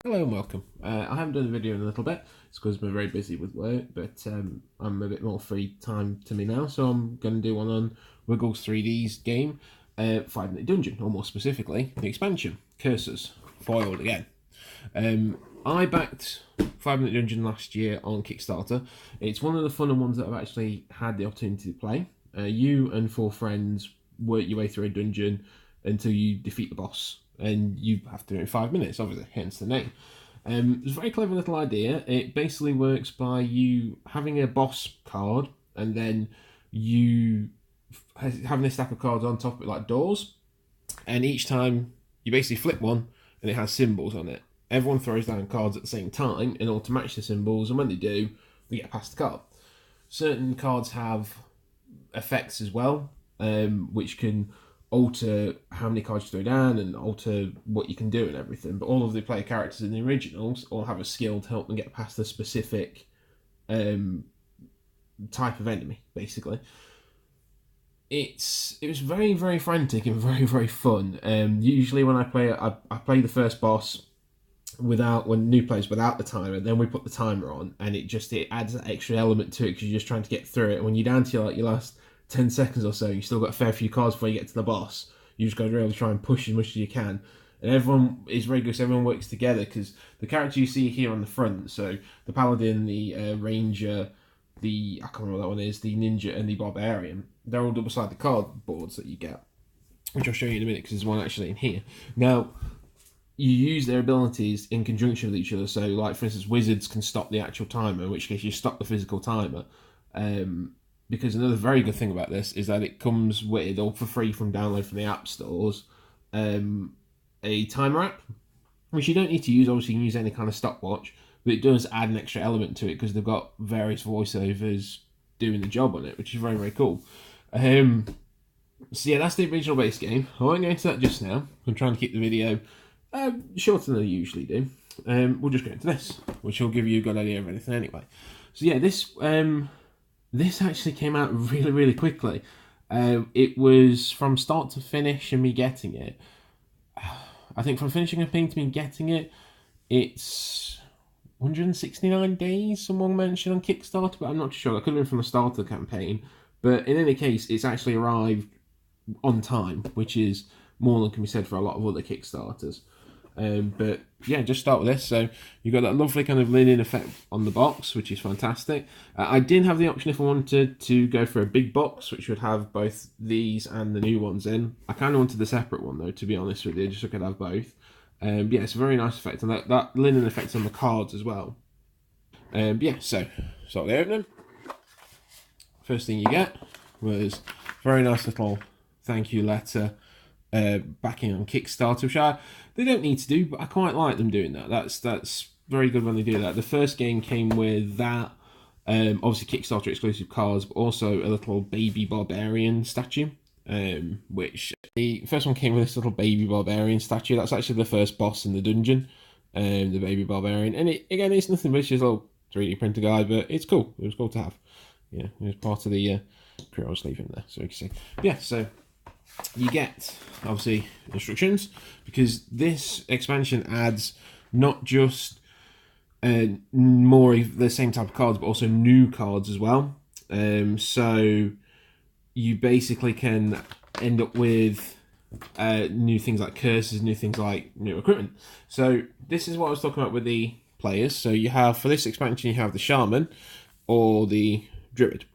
Hello and welcome. I haven't done a video in a little bit. It's because I've been very busy with work, but I'm a bit more free time to me now, so I'm going to do one on Wiggles 3D's game, 5 Minute Dungeon, or more specifically, the expansion, Curses, foiled again. I backed 5 Minute Dungeon last year on Kickstarter. It's one of the funner ones that I've actually had the opportunity to play. You and 4 friends work your way through a dungeon until you defeat the boss, and you have to do it in 5 minutes, obviously, hence the name. It's a very clever little idea. It basically works by you having a boss card, and then you having a stack of cards on top of it like doors, and each time you basically flip one, and it has symbols on it. Everyone throws down cards at the same time in order to match the symbols, and when they do, they get past the card. Certain cards have effects as well, which can alter how many cards you throw down and alter what you can do and everything. But all of the player characters in the originals all have a skill to help them get past a specific um, type of enemy, basically. It was very frantic and very fun. Usually when I play it, I play the first boss without when new players without the timer. Then we put the timer on, and it adds that extra element to it because you're just trying to get through it. And when you're down to your last 10 seconds or so, you still got a fair few cards before you get to the boss. You just got to really try and push as much as you can. And everyone is very good. So everyone works together because the character you see here on the front, so the paladin, the ranger, the I can't remember what that one is, the ninja and the barbarian. They're all double-sided cardboards that you get, which I'll show you in a minute because there's one actually in here. Now, you use their abilities in conjunction with each other. So, like for instance, wizards can stop the actual timer, in which case you stop the physical timer. Because another very good thing about this is that it comes with, or for free from download from the app stores, a timer app, which you don't need to use. Obviously, you can use any kind of stopwatch, but it does add an extra element to it because they've got various voiceovers doing the job on it, which is very cool. So yeah, that's the original base game. I won't go into that just now. I'm trying to keep the video shorter than I usually do. We'll just go into this, which will give you a good idea of everything anyway. So yeah, this actually came out really quickly. It was from start to finish and me getting it. I think from finishing a thing to me getting it, it's 169 days, someone mentioned on Kickstarter, but I'm not sure. That could have been from the start of the campaign. But in any case, it's actually arrived on time, which is more than can be said for a lot of other Kickstarters. But yeah, just start with this. So you've got that lovely kind of linen effect on the box, which is fantastic. I did have the option if I wanted to go for a big box, which would have both these and the new ones in. I kind of wanted the separate one though, to be honest with you, just so I could have both. Yeah, it's a very nice effect, and that linen effect on the cards as well. Yeah, so start the opening. First thing you get was a very nice little thank you letter backing on Kickstarter, which they don't need to do, but I quite like them doing that. That's very good when they do that. The first game came with that, obviously Kickstarter exclusive cards, but also a little baby barbarian statue. Which the first one came with this little baby barbarian statue. That's actually the first boss in the dungeon, the baby barbarian. And it's nothing but it's just a little 3D printer guy, but it's cool. It was cool to have. Yeah, it was part of the crew I was leaving there, so you can see. Yeah, so you get obviously instructions because this expansion adds not just more of the same type of cards, but also new cards as well. So you basically can end up with new things like curses, new things like new equipment. So this is what I was talking about with the players. So you have, for this expansion, you have the shaman or the druid.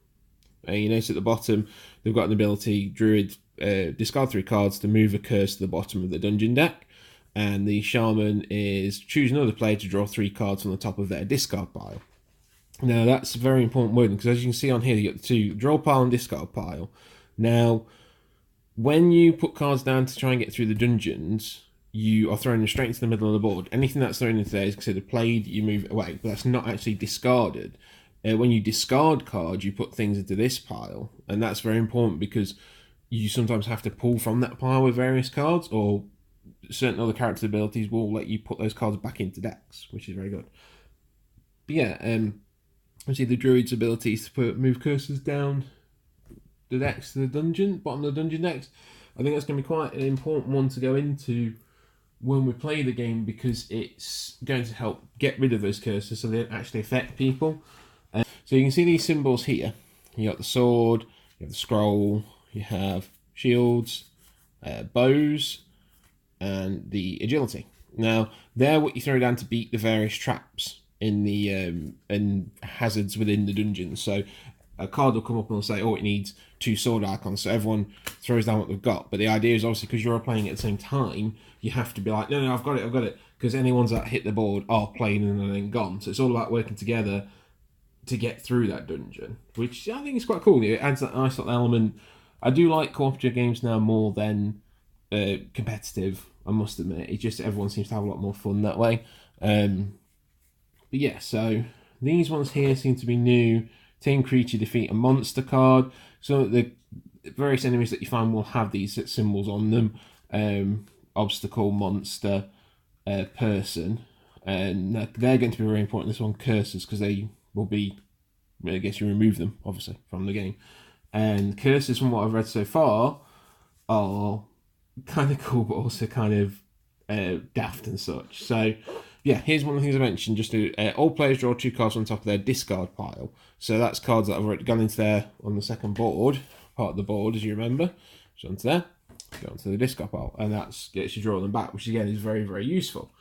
You notice at the bottom they've got an ability, druid, discard 3 cards to move a curse to the bottom of the dungeon deck, and the shaman is choose another player to draw 3 cards from the top of their discard pile. Now that's a very important wording because as you can see on here, you got the 2 draw pile and discard pile. Now, when you put cards down to try and get through the dungeons, you are throwing them straight into the middle of the board. Anything that's thrown into there is considered played. You move it away, but that's not actually discarded. When you discard cards, you put things into this pile, and that's very important because you sometimes have to pull from that pile with various cards, or certain other character abilities will let you put those cards back into decks, which is very good. But yeah, obviously the druid's ability is to move cursors down the decks to the dungeon, bottom of the dungeon decks. I think that's going to be quite an important one to go into when we play the game, because it's going to help get rid of those curses so they don't actually affect people. So you can see these symbols here. You got the sword, you have the scroll, you have shields, bows, and the agility. Now, they're what you throw down to beat the various traps in the and hazards within the dungeon. So a card will come up and will say, oh, it needs 2 sword icons. So everyone throws down what they've got. But the idea is obviously because you're playing at the same time, you have to be like, no, I've got it. Because anyone's that hit the board are playing and then gone. So it's all about working together to get through that dungeon, which I think is quite cool. It adds that nice little element. I do like cooperative games now more than competitive, I must admit. It's just everyone seems to have a lot more fun that way. But yeah, so these ones here seem to be new. Team creature defeat a monster card. So the various enemies that you find will have these symbols on them. Obstacle, monster, person. And they're going to be very important. This one, curses, because they will be, I guess you remove them, obviously, from the game. And curses, from what I've read so far, are kind of cool, but also kind of daft and such. So, yeah, here's one of the things I mentioned. Just all players draw 2 cards on top of their discard pile. So that's cards that have already gone into there on the second board, part of the board, as you remember. So onto there, go onto the discard pile, and that gets you draw them back, which again is very, very useful.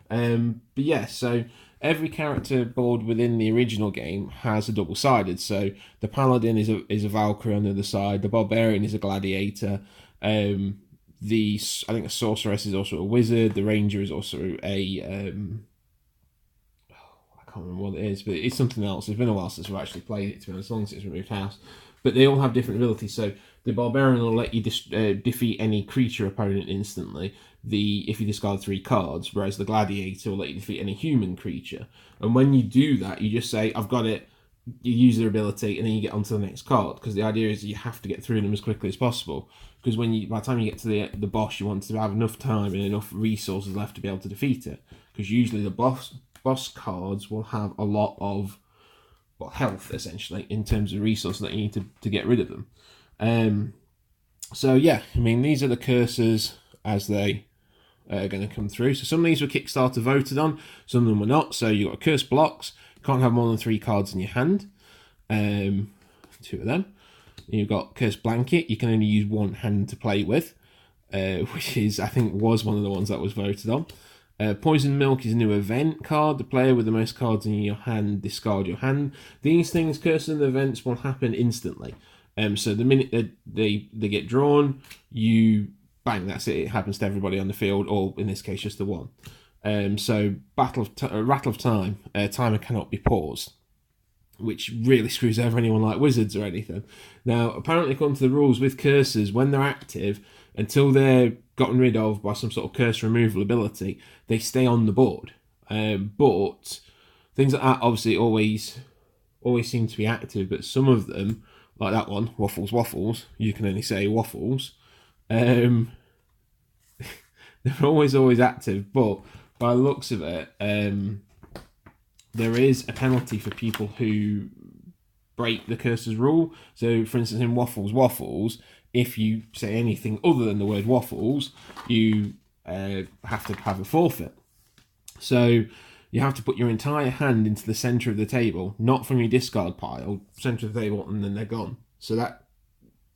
But yeah, so every character board within the original game has a double-sided. So the Paladin is a Valkyrie on the other side. The Barbarian is a Gladiator. I think a Sorceress is also a Wizard. The Ranger is also a I can't remember what it is, but it's something else. It's been a while since we've actually played it, to be honest, as long as it's removed house. But they all have different abilities. So the Barbarian will let you defeat any creature opponent instantly. If you discard 3 cards, whereas the Gladiator will let you defeat any human creature. And when you do that, you just say, I've got it, you use their ability, and then you get onto the next card, because the idea is you have to get through them as quickly as possible, because by the time you get to the boss, you want to have enough time and enough resources left to be able to defeat it, because usually the boss cards will have a lot of health, essentially, in terms of resources that you need to get rid of them. So yeah, I mean, these are the curses as they are going to come through. So some of these were Kickstarter voted on, some of them were not. So you've got curse blocks, can't have more than 3 cards in your hand, 2 of them. You've got curse blanket, you can only use 1 hand to play with, which is, I think, was one of the ones that was voted on. Poison milk is a new event card. The player with the most cards in your hand discard your hand. These things, curses and events, will happen instantly. So the minute they get drawn, you bang, that's it. It happens to everybody on the field, or in this case, just the one. So rattle of time. Timer cannot be paused, which really screws over anyone like wizards or anything. Now, apparently, according to the rules with curses, when they're active, until they're gotten rid of by some sort of curse removal ability, they stay on the board. But things like that obviously always seem to be active, but some of them, like that one, waffles, you can only say waffles, they're always active, but by the looks of it, there is a penalty for people who break the curses rule. So, for instance, in waffles, if you say anything other than the word waffles, you have to have a forfeit. So you have to put your entire hand into the centre of the table, not from your discard pile, centre of the table, and then they're gone. So that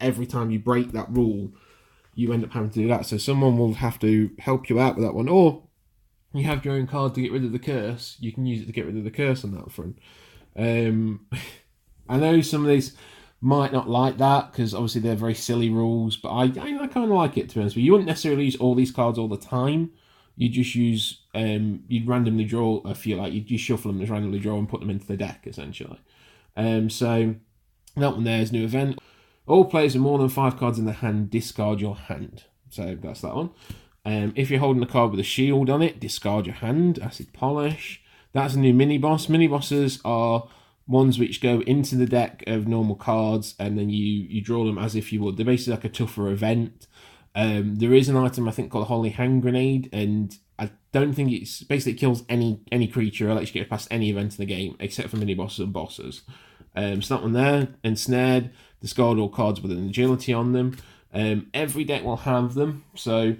every time you break that rule, you end up having to do that. So someone will have to help you out with that one, or you have your own card to get rid of the curse. You can use it to get rid of the curse on that front. I know some of these might not like that, because obviously they're very silly rules, but I kind of like it, to be honest with you. You wouldn't necessarily use all these cards all the time. You just use, you'd randomly draw a few, like you'd just shuffle them, just randomly draw and put them into the deck, essentially. So that one there is new event. All players with more than 5 cards in their hand discard your hand. So that's that one. If you're holding a card with a shield on it, discard your hand. Acid polish. That's a new mini boss. Mini bosses are ones which go into the deck of normal cards, and then you draw them as if you would. They're basically like a tougher event. There is an item I think called a Holy Hand Grenade, and I don't think it's basically it kills any creature or lets you get past any event in the game except for mini bosses and bosses. So that one there, ensnared. Discard all cards with an agility on them. Every deck will have them, so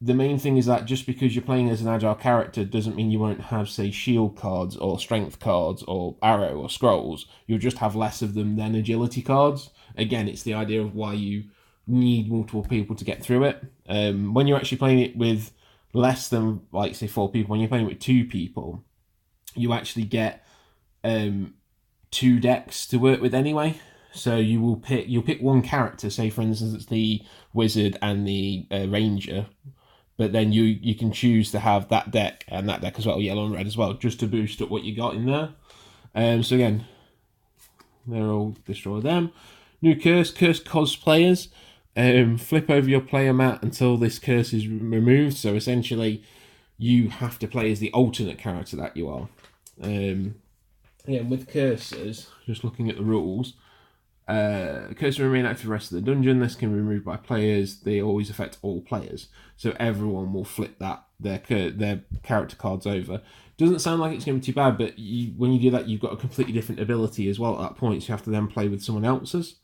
the main thing is that just because you're playing as an agile character doesn't mean you won't have, say, shield cards or strength cards or arrow or scrolls. You'll just have less of them than agility cards. Again, it's the idea of why you need multiple people to get through it. When you're actually playing it with less than, like, say, 4 people, when you're playing with 2 people, you actually get 2 decks to work with anyway. So you'll pick one character, say for instance it's the wizard and the ranger, but then you can choose to have that deck and that deck as well, yellow and red as well, just to boost up what you got in there. So again, they're all destroy them. New curse cosplayers. Flip over your player mat until this curse is removed. So essentially, you have to play as the alternate character that you are. Again, with curses, just looking at the rules, curse will remain active the rest of the dungeon. This can be removed by players. They always affect all players, so everyone will flip their character cards over. Doesn't sound like it's going to be too bad, but when you do that, you've got a completely different ability as well at that point, so you have to then play with someone else's.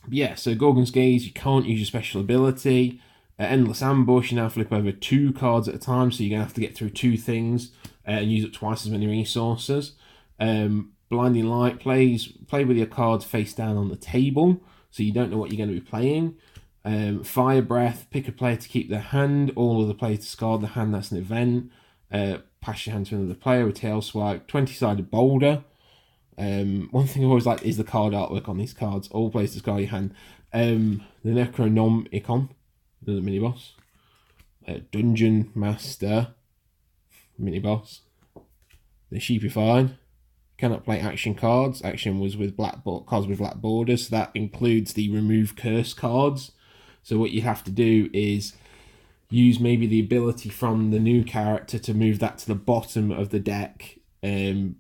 Yeah, so Gorgon's Gaze, you can't use your special ability. Endless Ambush, you now flip over 2 cards at a time, so you're going to have to get through 2 things and use up twice as many resources. Blinding Light, play with your cards face down on the table, so you don't know what you're going to be playing. Fire Breath, pick a player to keep their hand, all other players discard the hand, that's an event. Pass your hand to another player with Tail Swipe. 20-sided Boulder. One thing I always like is the card artwork on these cards. All players discard your hand. The Necronomicon, another mini boss. Dungeon Master, mini boss. The Sheepified. Cannot play action cards. Action was with cards with black borders. So that includes the remove curse cards. So what you have to do is use maybe the ability from the new character to move that to the bottom of the deck. And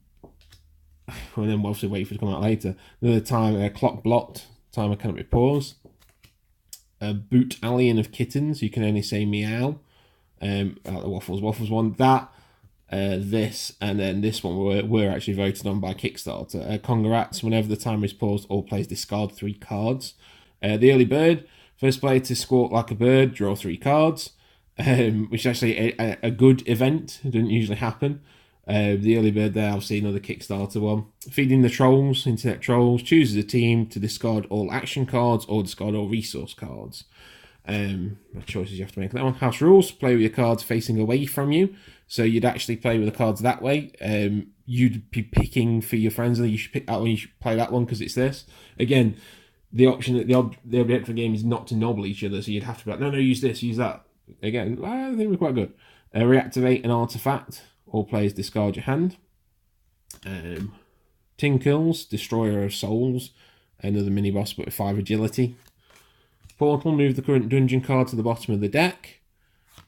then we'll obviously wait for it to come out later. Another time, Clock Blocked. Timer cannot be paused. Boot Alien of Kittens. You can only say meow. The Waffles one. That. This and then this one were actually voted on by Kickstarter. Congrats, whenever the timer is paused, all players discard 3 cards. The Early Bird, first player to squawk like a bird, draw 3 cards, which is actually a good event. It doesn't usually happen. The Early Bird there, I've seen another Kickstarter one. Feeding the Trolls, Internet Trolls, chooses a team to discard all action cards or discard all resource cards. Choices you have to make that one. House Rules, play with your cards facing away from you. So you'd actually play with the cards that way. You'd be picking for your friends, and you should pick that one. You should play that one because it's this. Again, the option that the objective of the game is not to nobble each other. So you'd have to be like, no, use this, use that. Again, I think we're quite good. Reactivate an artifact. All players discard your hand. Tinkles, Destroyer of Souls, another mini boss but with 5 agility. Portal, move the current dungeon card to the bottom of the deck.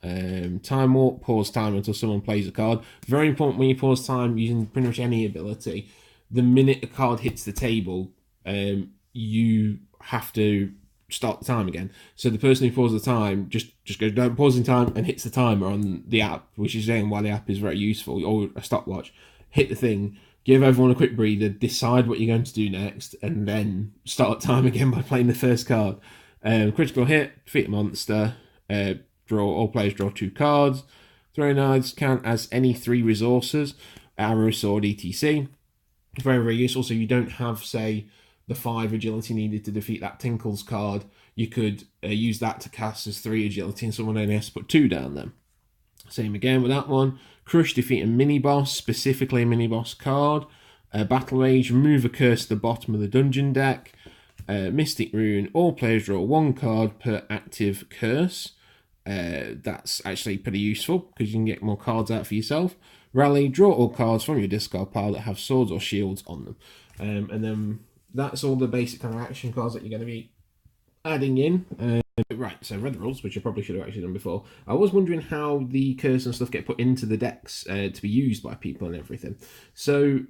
Time Warp, pause time until someone plays a card. Very important when you pause time using pretty much any ability. The minute a card hits the table, you have to start the time again. So the person who pauses the time just goes, don't pause in time, and hits the timer on the app, which is saying why the app is very useful, or a stopwatch. Hit the thing, give everyone a quick breather, decide what you're going to do next, and then start time again by playing the first card. Critical hit, defeat a monster, all players draw 2 cards. Throwing knives count as any 3 resources, arrow, sword, etc. Very, very useful. So you don't have, say, the 5 agility needed to defeat that Tinkles card. You could use that to cast as 3 agility, and someone only has to put 2 down then. Same again with that one. Crush, defeat a mini-boss, specifically a mini-boss card. Battle Rage, remove a curse to the bottom of the dungeon deck. Mystic Rune, all players draw 1 card per active curse. That's actually pretty useful because you can get more cards out for yourself. Rally, draw all cards from your discard pile that have swords or shields on them. And then that's all the basic kind of action cards that you're going to be adding in. Right, so read the rules, which I probably should have actually done before. I was wondering how the curse and stuff get put into the decks to be used by people and everything. So,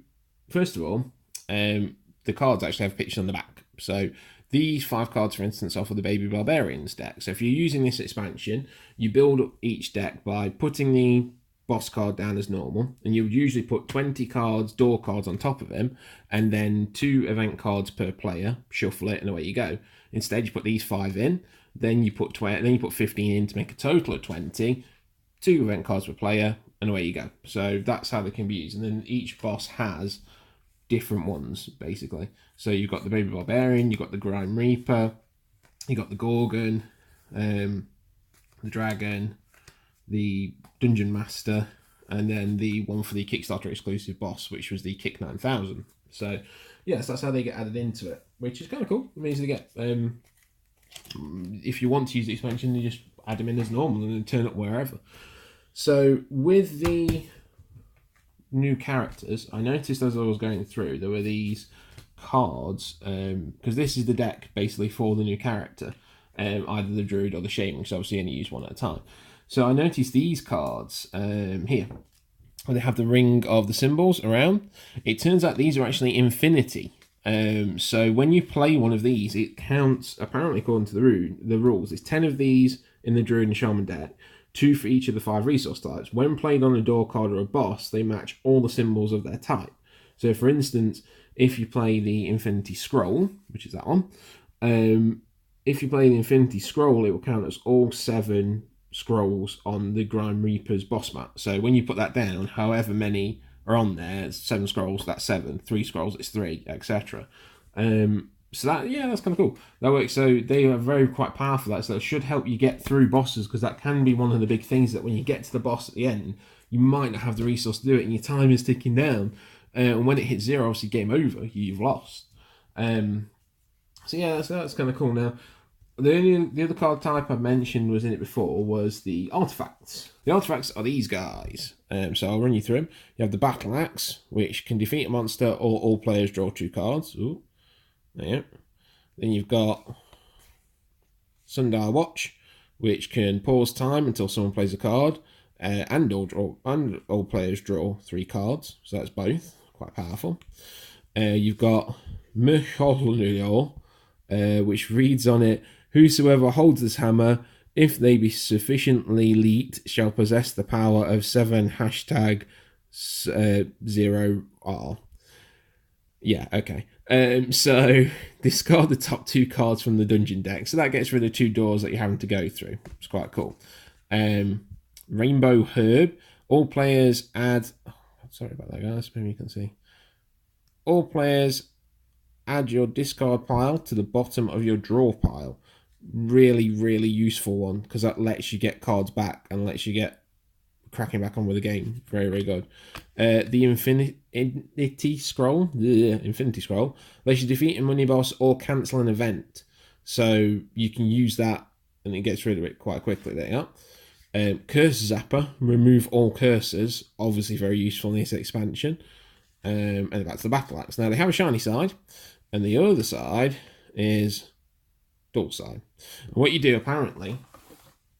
first of all, the cards actually have pictures on the back. So these 5 cards, for instance, are for the Baby Barbarians deck. So if you're using this expansion, you build up each deck by putting the boss card down as normal, and you would usually put 20 cards, door cards on top of him, and then 2 event cards per player, shuffle it, and away you go. Instead, you put these 5 in. Then you put 20, then you put 15 in to make a total of 20. 2 event cards per player, and away you go. So that's how they can be used. And then each boss has different ones, basically. So you've got the Baby Barbarian, you've got the Grime Reaper, you've got the Gorgon, the Dragon, the Dungeon Master, and then the one for the Kickstarter exclusive boss, which was the Kick 9000. So, yes, that's how they get added into it, which is kind of cool. It means they get, if you want to use the expansion, you just add them in as normal and then turn up wherever. So, with the new characters, I noticed as I was going through, there were these cards, because this is the deck basically for the new character, either the Druid or the Shaman, so obviously only use one at a time. So I noticed these cards here, where they have the ring of the symbols around. It turns out these are actually infinity. So when you play one of these, it counts, apparently according to the rules, it's 10 of these in the Druid and Shaman deck, 2 for each of the 5 resource types. When played on a door card or a boss, they match all the symbols of their type. So for instance, if you play the Infinity Scroll, which is that one, if you play the Infinity Scroll, it will count as all 7 scrolls on the Grime Reaper's boss mat. So when you put that down, however many are on there, 7 scrolls, that's 7, 3 scrolls, it's 3, etc. So that, yeah, that's kind of cool. That works. So they are very quite powerful. That, so it should help you get through bosses, because that can be one of the big things, that when you get to the boss at the end, you might not have the resource to do it, and your time is ticking down. And when it hits 0, obviously game over. You've lost. So yeah, that's kind of cool. Now, the other card type I mentioned was in it before was the artifacts. The artifacts are these guys. So I'll run you through them. You have the Battle Axe, which can defeat a monster or all players draw 2 cards. Ooh. Yeah. Then you've got Sundial Watch, which can pause time until someone plays a card, and all players draw 3 cards. So that's both quite powerful. You've got Mecholio, which reads on it: "Whosoever holds this hammer, if they be sufficiently elite, shall possess the power of 7 #0R." Yeah, okay. So discard the top 2 cards from the dungeon deck. So that gets rid of 2 doors that you're having to go through. It's quite cool. Rainbow Herb. All players add... Oh, sorry about that, guys. Maybe you can see. All players add your discard pile to the bottom of your draw pile. Really, really useful one, because that lets you get cards back and lets you get cracking back on with the game. Very, very good. The Infinity Scroll lets you defeat a mini boss or cancel an event. So you can use that and it gets rid of it quite quickly. There you go. Curse Zapper, remove all curses. Obviously very useful in this expansion. And back to the Battle Axe. Now they have a shiny side, and the other side is dull side. And what you do apparently,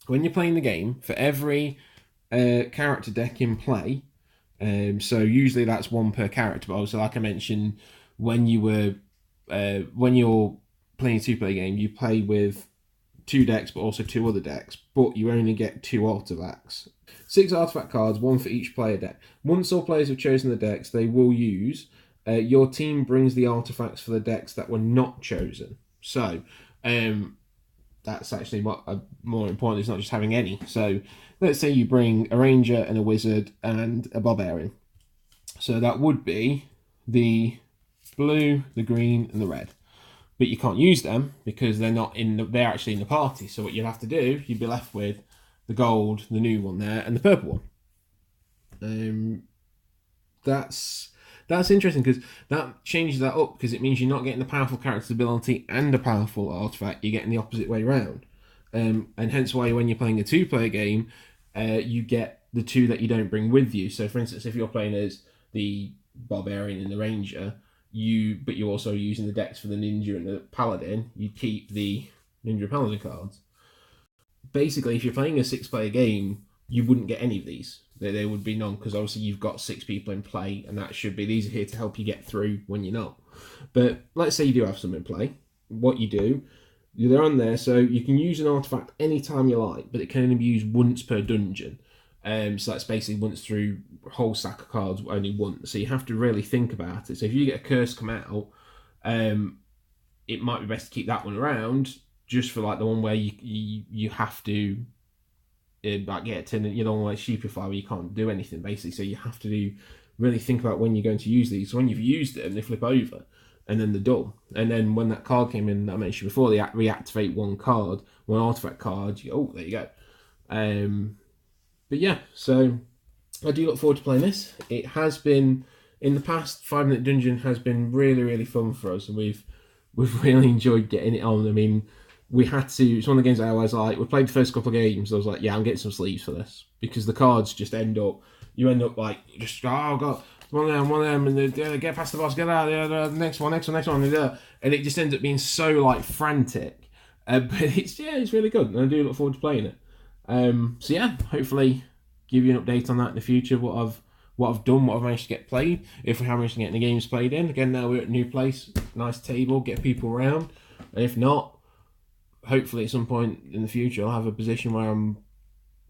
when you're playing the game, for every character deck in play, so usually that's 1 per character, but also like I mentioned, when you're playing a 2-player game, you play with 2 decks but also 2 other decks, but you only get 2 artifacts. 6 artifact cards, 1 for each player deck. Once all players have chosen the decks they will use, your team brings the artifacts for the decks that were not chosen. So that's actually what more important. It's not just having any. So let's say you bring a ranger and a wizard and a barbarian. So that would be the blue, the green, and the red. But you can't use them because they're not in. They're actually in the party. So what you'd have to do, you'd be left with the gold, the new one there, and the purple one. That's interesting, because that changes that up, because it means you're not getting the powerful character's ability and a powerful artifact. You're getting the opposite way around. And hence why when you're playing a 2-player game, you get the 2 that you don't bring with you. So for instance, if you're playing as the barbarian and the ranger, but you're also using the decks for the ninja and the paladin, you keep the ninja paladin cards. Basically, if you're playing a 6-player game, you wouldn't get any of these. There would be none, because obviously you've got 6 people in play, and that should be, these are here to help you get through when you're not. But let's say you do have some in play. What you do, they're on there, so you can use an artifact anytime you like, but it can only be used once per dungeon. So that's basically once through a whole stack of cards, only once. So you have to really think about it. So if you get a curse come out, it might be best to keep that one around just for like the one where you have to like get it to, you know, like stupefy where you can't do anything basically. So you have to really think about when you're going to use these. So when you've used them, they flip over, and then they're done. And then when that card came in that I mentioned before, they reactivate one card, one artifact card. Oh, there you go. But yeah, so I do look forward to playing this. It has been, in the past, 5 Minute Dungeon has been really, really fun for us, and we've really enjoyed getting it on. I mean, we had to, it's one of the games I always like, we played the first couple of games, I was like, yeah, I'm getting some sleeves for this, because the cards just end up like, just, oh god, one of them, and they get past the boss, get out, next one, and it just ends up being so like frantic, but it's really good, and I do look forward to playing it. So yeah, hopefully give you an update on that in the future, what I've done, what I've managed to get played, if we have managed to get any games played in. Again, now we're at a new place, nice table, get people around, and if not, hopefully at some point in the future I'll have a position where I'm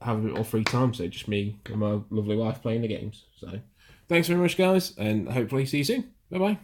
having a bit more free time, so just me and my lovely wife playing the games. So thanks very much, guys, and hopefully see you soon. Bye bye.